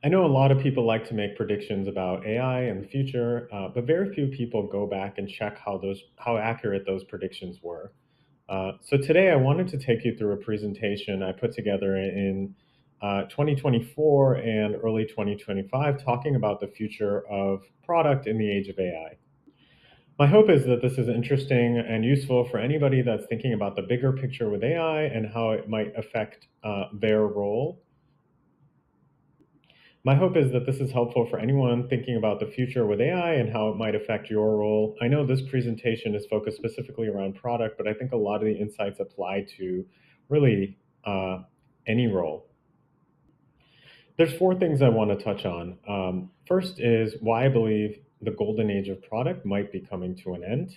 I know a lot of people like to make predictions about AI and the future, but very few people go back and check how accurate those predictions were. So today I wanted to take you through a presentation I put together in 2024 and early 2025, talking about the future of product in the age of AI. My hope is that this is interesting and useful for anybody that's thinking about the bigger picture with AI and how it might affect their role. My hope is that this is helpful for anyone thinking about the future with AI and how it might affect your role. I know this presentation is focused specifically around product, but I think a lot of the insights apply to really any role. There's four things I want to touch on. First is why I believe the golden age of product might be coming to an end.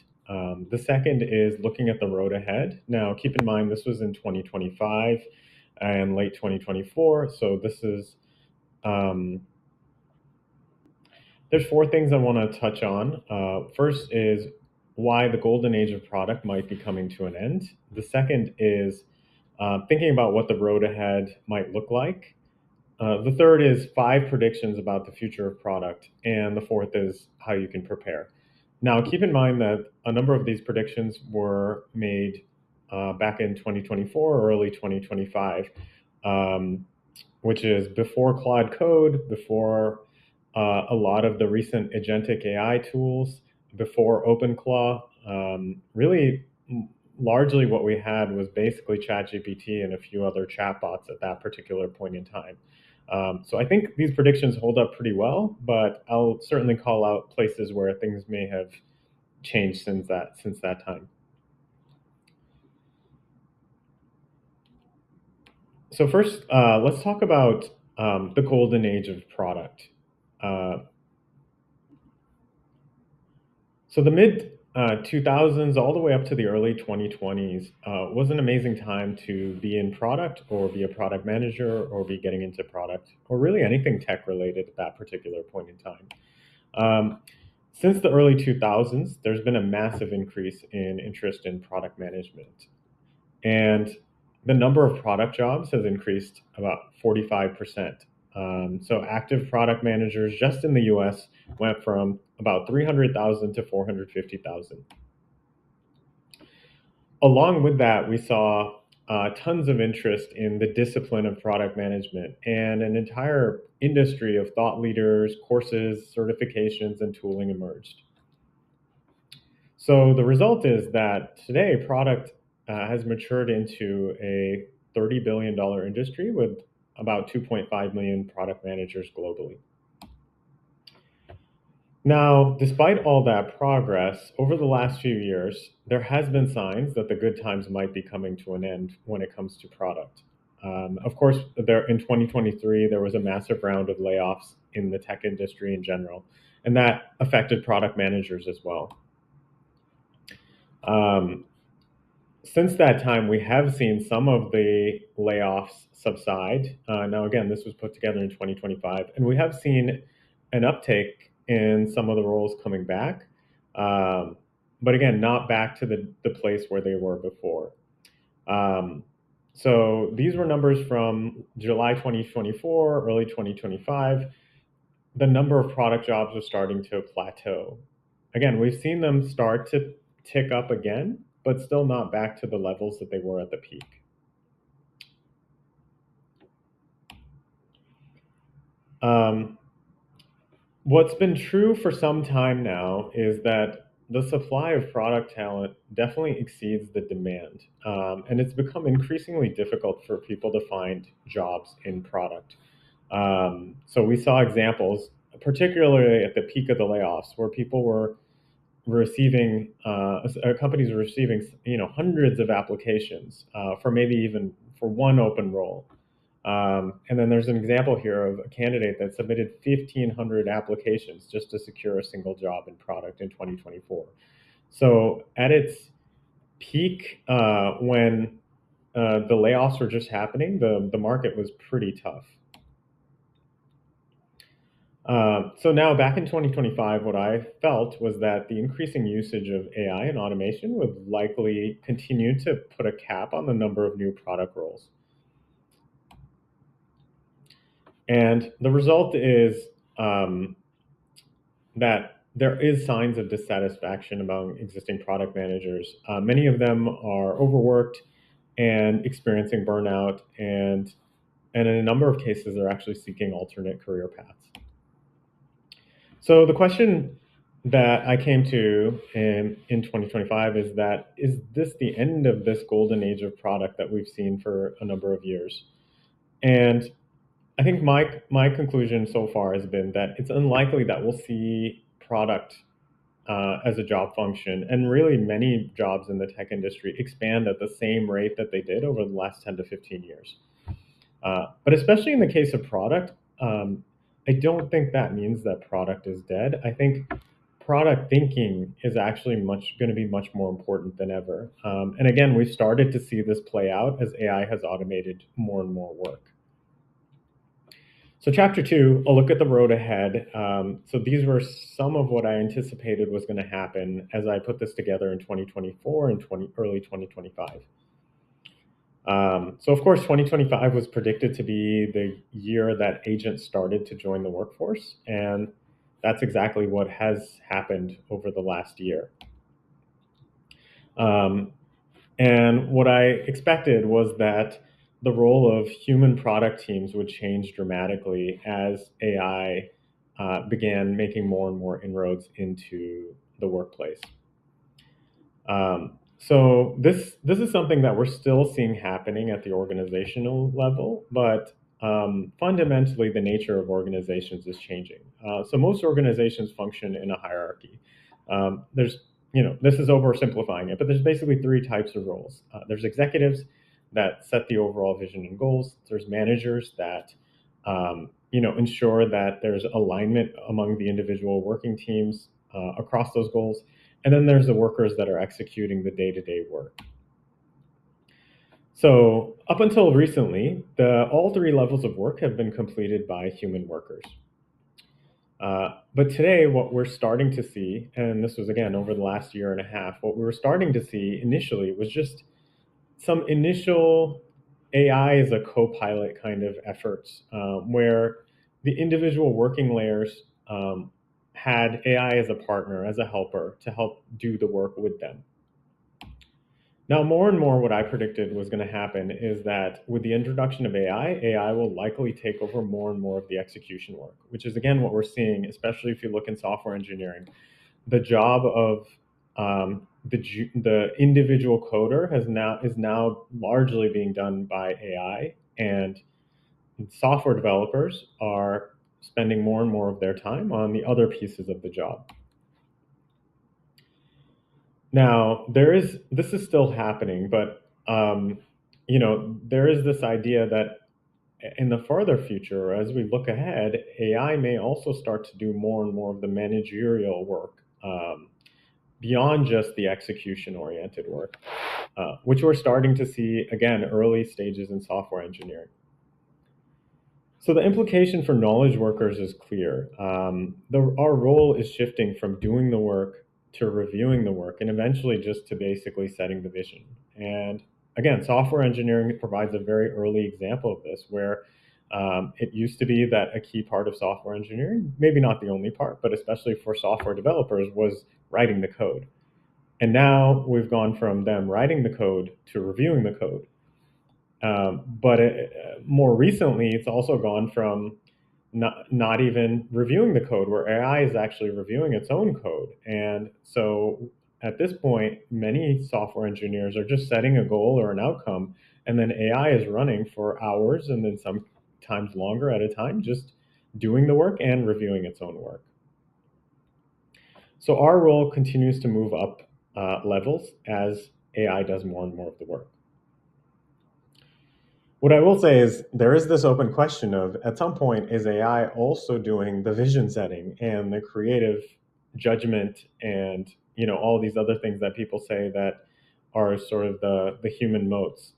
The second is looking at the road ahead. Now, keep in mind, this was in 2025 and late 2024. So this is um, there's four things I want to touch on. First is why the golden age of product might be coming to an end. The second is thinking about what the road ahead might look like. The third is five predictions about the future of product. And the fourth is how you can prepare. Now, keep in mind that a number of these predictions were made back in 2024 or early 2025, um, which is before Claude Code, before a lot of the recent agentic AI tools, before OpenClaw. Really, largely what we had was basically ChatGPT and a few other chatbots at that particular point in time. So I think these predictions hold up pretty well, but I'll certainly call out places where things may have changed since that time. So first, let's talk about the golden age of product. Uh, So the mid 2000s all the way up to the early 2020s was an amazing time to be in product or be a product manager or be getting into product or really anything tech related at that particular point in time. Um, since the early 2000s, there's been a massive increase in interest in product management. And the number of product jobs has increased about 45%. So active product managers just in the US went from about 300,000 to 450,000. Along with that, we saw tons of interest in the discipline of product management and an entire industry of thought leaders, courses, certifications, and tooling emerged. So the result is that today product has matured into a $30 billion industry with about 2.5 million product managers globally. Now, despite all that progress, over the last few years, there has been signs that the good times might be coming to an end when it comes to product. Of course, there in 2023, there was a massive round of layoffs in the tech industry in general, and that affected product managers as well. Um, since that time, we have seen some of the layoffs subside. Now, again, this was put together in 2025, and we have seen an uptake in some of the roles coming back, um, but again, not back to the place where they were before. Um, so these were numbers from July 2024, early 2025. The number of product jobs are starting to plateau. Again, we've seen them start to tick up again, but still not back to the levels that they were at the peak. Um, what's been true for some time now is that the supply of product talent definitely exceeds the demand. And it's become increasingly difficult for people to find jobs in product. So we saw examples, particularly at the peak of the layoffs, where people were receiving companies were receiving hundreds of applications for maybe even for one open role. And then there's an example here of a candidate that submitted 1,500 applications just to secure a single job in product in 2024. So at its peak, when the layoffs were just happening, the market was pretty tough. So now, back in 2025, what I felt was that the increasing usage of AI and automation would likely continue to put a cap on the number of new product roles. And the result is that there is signs of dissatisfaction among existing product managers. Many of them are overworked and experiencing burnout, and in a number of cases, they're actually seeking alternate career paths. So the question that I came to in 2025 is this the end of this golden age of product that we've seen for a number of years? And I think my conclusion so far has been that it's unlikely that we'll see product as a job function, and really many jobs in the tech industry expand at the same rate that they did over the last 10 to 15 years. But especially in the case of product, I don't think that means that product is dead. I think product thinking is actually going to be much more important than ever. And again, we've started to see this play out as AI has automated more and more work. So chapter 2, a look at the road ahead. So these were some of what I anticipated was going to happen as I put this together in 2024 and early 2025. So of course, 2025 was predicted to be the year that agents started to join the workforce, and that's exactly what has happened over the last year. And what I expected was that the role of human product teams would change dramatically as AI began making more and more inroads into the workplace. So this is something that we're still seeing happening at the organizational level, but fundamentally the nature of organizations is changing. So most organizations function in a hierarchy. There's, this is oversimplifying it, but there's basically three types of roles. There's executives that set the overall vision and goals. There's managers that ensure that there's alignment among the individual working teams across those goals. And then there's the workers that are executing the day-to-day work. So up until recently, all three levels of work have been completed by human workers. But today, what we're starting to see, and this was again over the last year and a half, what we were starting to see initially was just some initial AI as a co-pilot kind of efforts, where the individual working layers had AI as a partner, as a helper to help do the work with them. Now, more and more what I predicted was going to happen is that with the introduction of AI will likely take over more and more of the execution work, which is again what we're seeing, especially if you look in software engineering. The job of the individual coder is now largely being done by AI, and software developers are spending more and more of their time on the other pieces of the job. Now, this is still happening, but there is this idea that in the farther future, as we look ahead, AI may also start to do more and more of the managerial work beyond just the execution-oriented work, which we're starting to see, again, early stages in software engineering. So the implication for knowledge workers is clear. Our role is shifting from doing the work to reviewing the work, and eventually just to basically setting the vision. And again, software engineering provides a very early example of this, where it used to be that a key part of software engineering, maybe not the only part, but especially for software developers, was writing the code. And now we've gone from them writing the code to reviewing the code. But more recently, it's also gone from not even reviewing the code, where AI is actually reviewing its own code. And so at this point, many software engineers are just setting a goal or an outcome, and then AI is running for hours and then sometimes longer at a time, just doing the work and reviewing its own work. So our role continues to move up levels as AI does more and more of the work. What I will say is there is this open question of, at some point, is AI also doing the vision setting and the creative judgment and all these other things that people say that are sort of the human motes?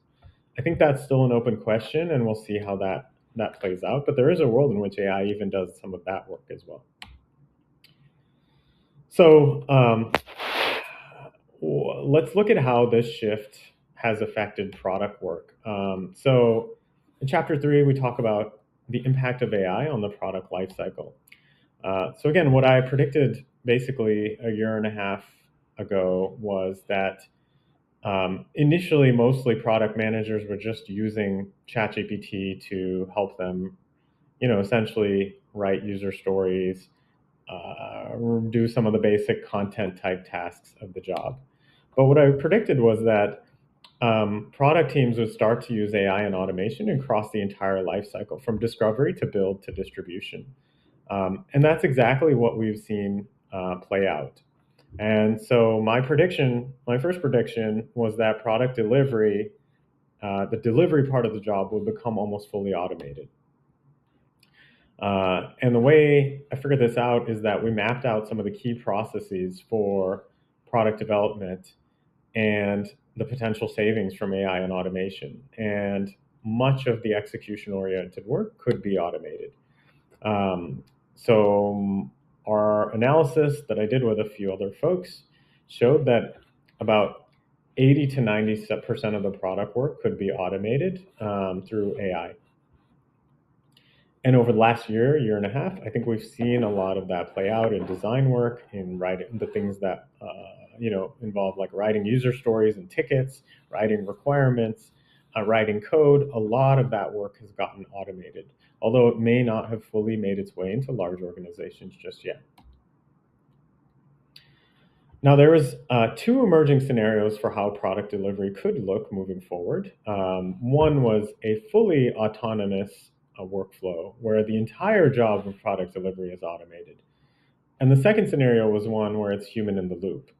I think that's still an open question, and we'll see how that plays out. But there is a world in which AI even does some of that work as well. So let's look at how this shift has affected product work. So in chapter 3, we talk about the impact of AI on the product lifecycle. So again, what I predicted basically a year and a half ago was that initially, mostly product managers were just using ChatGPT to help them, essentially write user stories, do some of the basic content type tasks of the job. But what I predicted was that product teams would start to use AI and automation across the entire life cycle, from discovery to build to distribution. And that's exactly what we've seen play out. And so my first prediction was that product delivery, the delivery part of the job would become almost fully automated. And the way I figured this out is that we mapped out some of the key processes for product development and the potential savings from AI and automation. And much of the execution-oriented work could be automated. So our analysis that I did with a few other folks showed that about 80 to 90% of the product work could be automated through AI. And over the last year and a half, I think we've seen a lot of that play out in design work, in writing the things that involve like writing user stories and tickets, writing requirements, writing code. A lot of that work has gotten automated, although it may not have fully made its way into large organizations just yet. Now, there was two emerging scenarios for how product delivery could look moving forward. One was a fully autonomous workflow where the entire job of product delivery is automated. And the second scenario was one where it's human in the loop,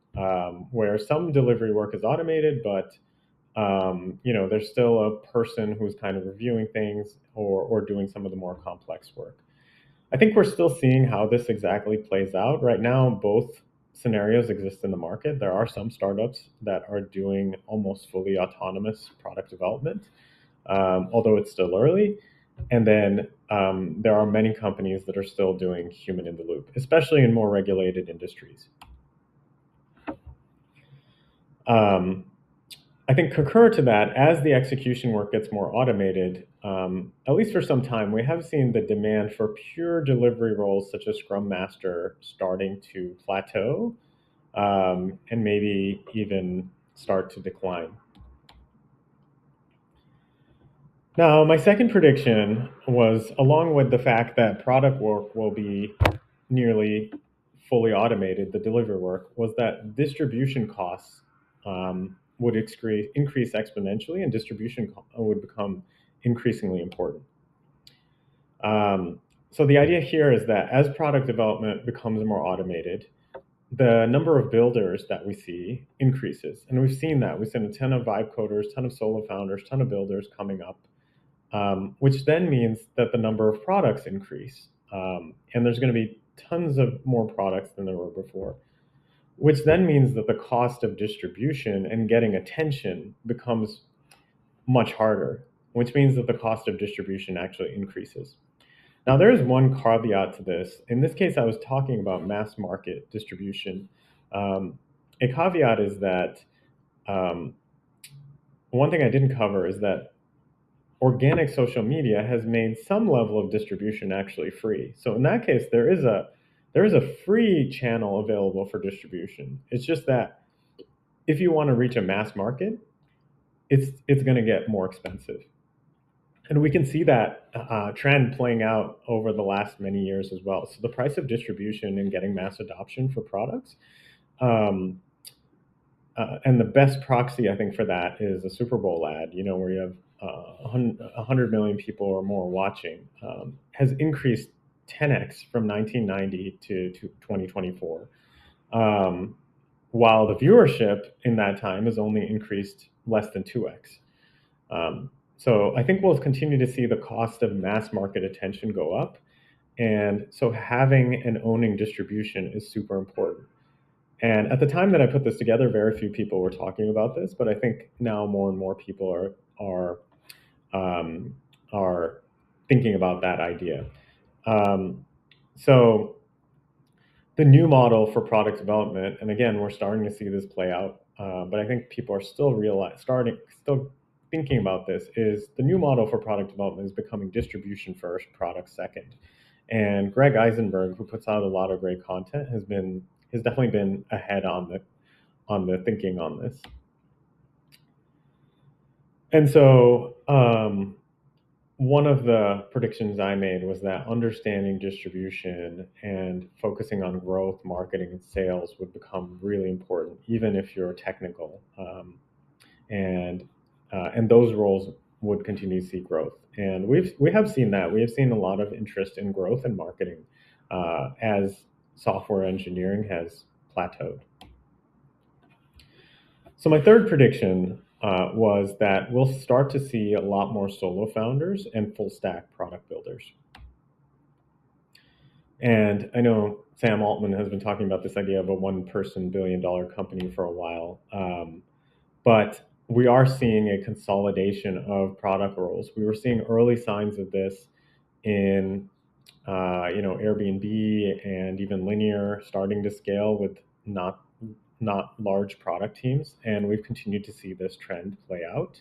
where some delivery work is automated, but there's still a person who's kind of reviewing things or doing some of the more complex work. I think we're still seeing how this exactly plays out. Right now, both scenarios exist in the market. There are some startups that are doing almost fully autonomous product development, although it's still early. And then there are many companies that are still doing human in the loop, especially in more regulated industries. I think concurrent to that, as the execution work gets more automated, at least for some time, we have seen the demand for pure delivery roles such as Scrum Master starting to plateau and maybe even start to decline. Now, my second prediction was, along with the fact that product work will be nearly fully automated, the delivery work, was that distribution costs would increase exponentially, and distribution would become increasingly important. So the idea here is that as product development becomes more automated, the number of builders that we see increases. And we've seen that. We've seen a ton of vibe coders, ton of solo founders, ton of builders coming up, which then means that the number of products increase. And there's going to be tons of more products than there were before, which then means that the cost of distribution and getting attention becomes much harder, which means that the cost of distribution actually increases. Now, there is one caveat to this. In this case, I was talking about mass market distribution. A caveat is that one thing I didn't cover is that organic social media has made some level of distribution actually free. So in that case, there is a free channel available for distribution. It's just that if you want to reach a mass market, it's going to get more expensive. And we can see that trend playing out over the last many years as well. So the price of distribution and getting mass adoption for products, and the best proxy, I think, for that is a Super Bowl ad, where you have 100 million people or more watching, has increased 10x from 1990 to 2024, while the viewership in that time has only increased less than 2x. So I think we'll continue to see the cost of mass market attention go up. And so having and owning distribution is super important. And at the time that I put this together, very few people were talking about this, but I think now more and more people are thinking about that idea. So the new model for product development, and again, we're starting to see this play out, but I think people are still thinking about this is the new model for product development is becoming distribution first, product second. And Greg Eisenberg, who puts out a lot of great content, has definitely been ahead on the thinking on this. And so one of the predictions I made was that understanding distribution and focusing on growth, marketing, and sales would become really important, even if you're technical. And those roles would continue to see growth. And we have seen that. We have seen a lot of interest in growth and marketing as software engineering has plateaued. So my third prediction was that we'll start to see a lot more solo founders and full stack product builders. And I know Sam Altman has been talking about this idea of a one-person billion-dollar company for a while, but we are seeing a consolidation of product roles. We were seeing early signs of this in Airbnb and even Linear starting to scale with not large product teams, and we've continued to see this trend play out.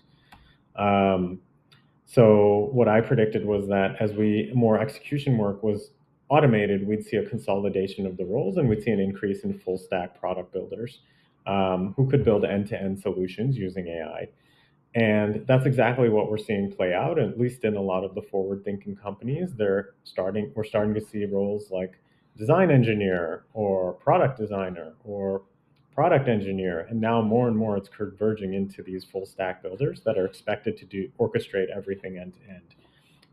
So what I predicted was that as more execution work was automated, we'd see a consolidation of the roles, and we'd see an increase in full stack product builders who could build end-to-end solutions using AI. And that's exactly what we're seeing play out, at least in a lot of the forward-thinking companies. We're starting to see roles like design engineer or product designer or product engineer, and now more and more it's converging into these full stack builders that are expected to orchestrate everything end to end.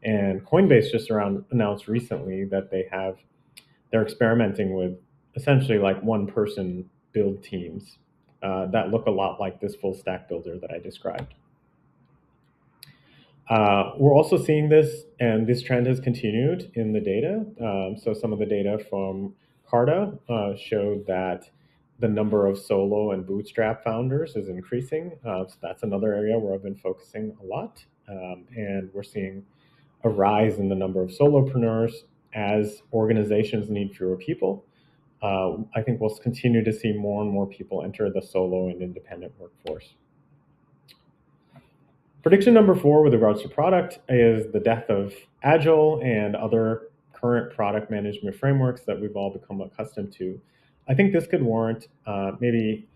And Coinbase just announced recently that they're experimenting with essentially like one person build teams that look a lot like this full stack builder that I described. We're also seeing this, and this trend has continued in the data. So some of the data from Carta showed that the number of solo and bootstrap founders is increasing. So that's another area where I've been focusing a lot. And we're seeing a rise in the number of solopreneurs as organizations need fewer people. I think we'll continue to see more and more people enter the solo and independent workforce. Prediction number 4 with regards to product is the death of Agile and other current product management frameworks that we've all become accustomed to. I think this could warrant maybe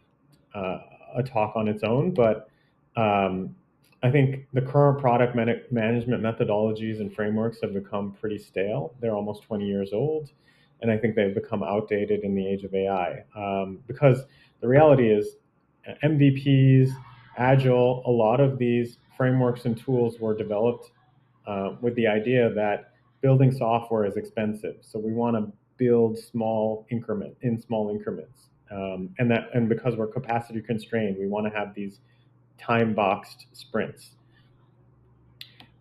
a talk on its own, but I think the current product management methodologies and frameworks have become pretty stale. They're almost 20 years old, and I think they've become outdated in the age of AI. Because the reality is MVPs, Agile, a lot of these frameworks and tools were developed with the idea that building software is expensive. So we want to build small increments. And because we're capacity constrained, we want to have these time-boxed sprints.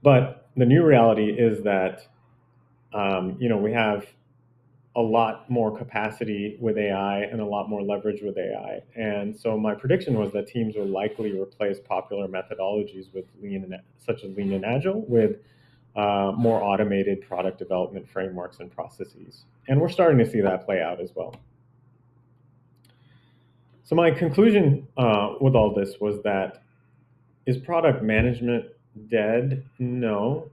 But the new reality is that we have a lot more capacity with AI and a lot more leverage with AI. And so my prediction was that teams will likely replace popular methodologies with such as Lean and Agile with more automated product development frameworks and processes. And we're starting to see that play out as well. So my conclusion with all this was that, is product management dead? No,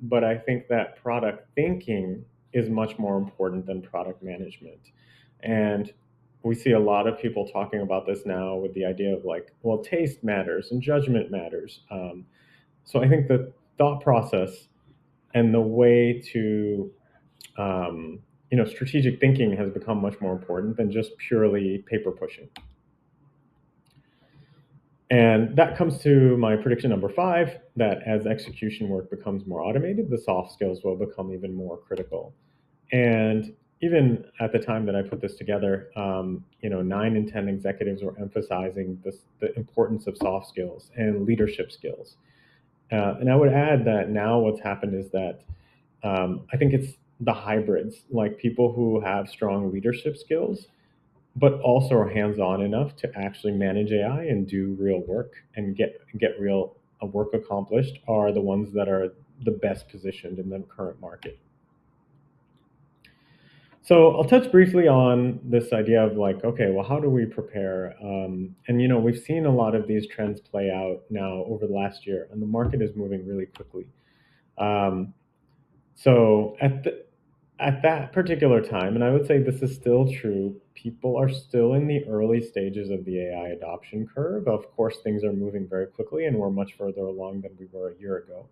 but I think that product thinking is much more important than product management. And we see a lot of people talking about this now with the idea of like, well, taste matters and judgment matters. So I think the thought process and the way to, strategic thinking has become much more important than just purely paper pushing. And that comes to my prediction number 5, that as execution work becomes more automated, the soft skills will become even more critical. And even at the time that I put this together, 9 in 10 executives were emphasizing the importance of soft skills and leadership skills. And I would add that now what's happened is that I think it's the hybrids, like people who have strong leadership skills, but also are hands-on enough to actually manage AI and do real work and get real work accomplished, are the ones that are the best positioned in the current market. So I'll touch briefly on this idea of like, okay, well, how do we prepare? And we've seen a lot of these trends play out now over the last year, and the market is moving really quickly. Um, so at that particular time, and I would say this is still true, people are still in the early stages of the AI adoption curve. Of course, things are moving very quickly, and we're much further along than we were a year ago.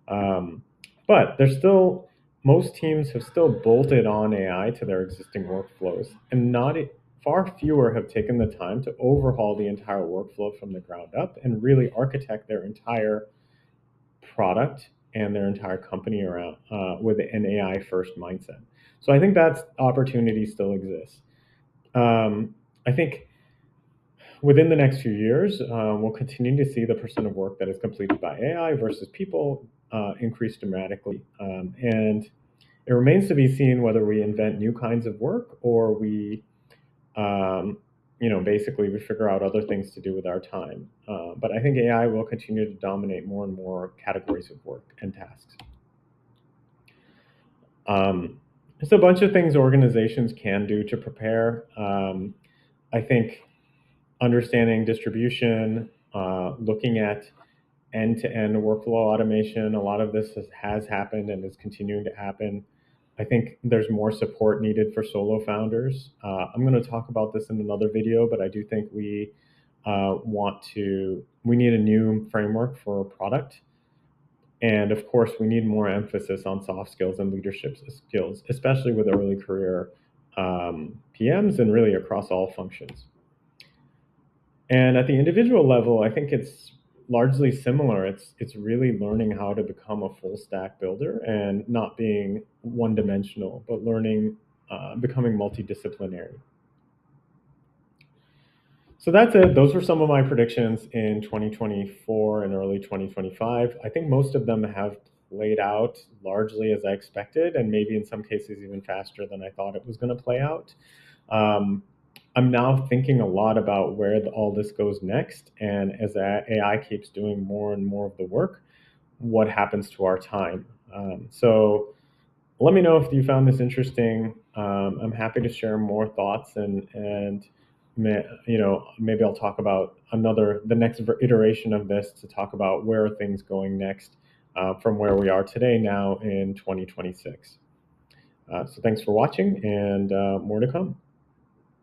Um, but there's still most teams have still bolted on AI to their existing workflows, and not far fewer have taken the time to overhaul the entire workflow from the ground up and really architect their entire product and their entire company around with an AI first mindset. So I think that opportunity still exists. I think within the next few years, we'll continue to see the percent of work that is completed by AI versus people increase dramatically. And it remains to be seen whether we invent new kinds of work or um, basically we figure out other things to do with our time. But I think AI will continue to dominate more and more categories of work and tasks. There's a bunch of things organizations can do to prepare. I think understanding distribution, looking at end-to-end workflow automation. A lot of this has happened and is continuing to happen. I think there's more support needed for solo founders. I'm going to talk about this in another video, but I do think we need a new framework for product. And of course, we need more emphasis on soft skills and leadership skills, especially with early career PMs and really across all functions. And at the individual level, I think it's largely similar. It's really learning how to become a full stack builder and not being one dimensional, but learning, becoming multidisciplinary. So that's it. Those were some of my predictions in 2024 and early 2025. I think most of them have played out largely as I expected, and maybe in some cases even faster than I thought it was going to play out. Um, I'm now thinking a lot about where all this goes next, and as AI keeps doing more and more of the work, what happens to our time. So let me know if you found this interesting. I'm happy to share more thoughts and maybe I'll talk about the next iteration of this to talk about where are things going next from where we are today now in 2026. So thanks for watching and more to come.